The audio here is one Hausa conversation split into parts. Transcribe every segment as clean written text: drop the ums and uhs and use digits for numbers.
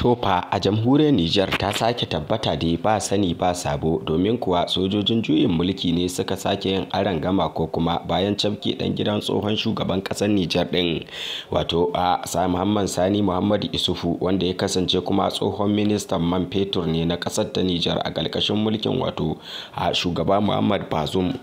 Tofa a jamhuriyar Nijar ta sake tabbata da ba sani ba sabo domin kuwa sojojin juyin mulki ne suka sake yin arangama ko kuma bayan cafke dan gidan tsohon shugaban kasar Nijar din wato a muhammadu issufu wanda ya kasance kuma tsohon ministan man fetur ne na kasar ta Nijar a ƙarƙashin mulkin wato a shugaba Muhammadu Bazoum.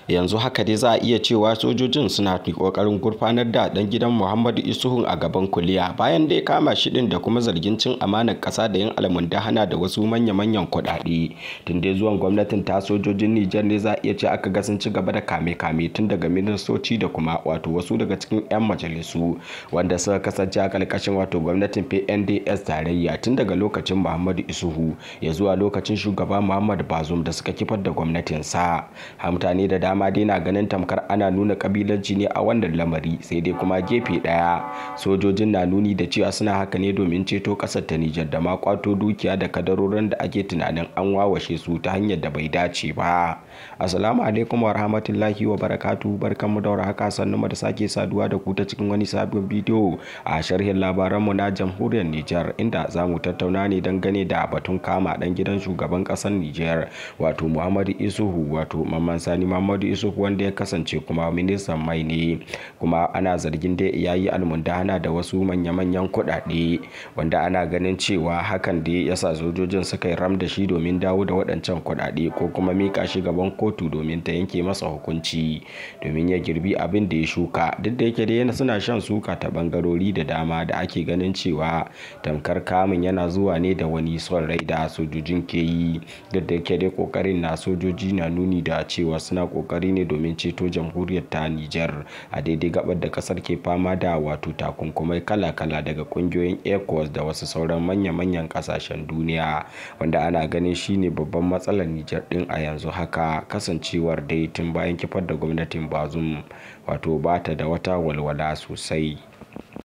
Yanzu haka dai za a iya cewa sojojin suna kokarin gurfanar da dan gidan Muhammadu Isuhun a gaban kuliya bayan da ya kama shi din da kuma zargin cin amanar kasa da yin almundahana da wasu manya-manyan kuɗaɗe. Tun dai zuwan gwamnatin ta sojojin Nijar ne za a iya ce aka ga sun ci gaba da kame-kame tun daga ministoci da kuma wato wasu daga cikin 'yan majalisu wanda suka kasance a ƙarƙashin wato gwamnatin PNDS tarayya tun daga lokacin Muhammadu Isuhu ya zuwa lokacin shugaba Muhammadu Bazoum da suka kifar da gwamnatinsa. Mutane da dama dai na ganin tamkar ana nuna kabilanci ne a wannan lamari, sai dai kuma gefe daya sojojin na nuni da cewa suna haka ne domin ceto kasar ta Nijar da ma kwato dukiya da kadarorin da ake tunanin an wawashe su ta hanyar da bai dace ba. Assalamu alaikum wa rahmatullahi wa barakatuh, barkanmu da warhaka, sannunmu da sake saduwa da ku ta cikin wani sabon bidiyo a sharhin labaranmu na jamhuriyar Nijar, inda zamu tattauna ne dangane da batun kama dan gidan shugaban kasar Nijar wato Muhammadu Isuhu wato Muhammadu Isufu, wanda ya kasance kuma ministan mai ne, kuma ana zargin da yayi almundahana da wasu manya-manyan kuɗaɗe wanda ana ganin cewa hakan da yasa sojojin suka yi ram da shi domin dawo da waɗancan kuɗaɗe ko kuma mika shi gaban kotu domin ta yanke masa hukunci domin ya girbi abin da ya shuka. Duk da yake dai suna shan suka ta bangarori da dama da ake ganin cewa tamkar kamun yana zuwa ne da wani son rai da sojojin ke yi. Duk da yake dai kokarin na sojoji na nuni da cewa suna kokari ne domin ceto jamhuriyar ta Nijar a daidai gabar da kasar ke fama da wato takunkumai kala-kala daga kungiyoyin ECOWAS da wasu sauran manya-manyan kasashen duniya, wanda ana ganin shine babban matsalar Nijar din a yanzu haka, kasancewar dai tun bayan kifar da gwamnatin Bazoum wato bata da wata walwala sosai.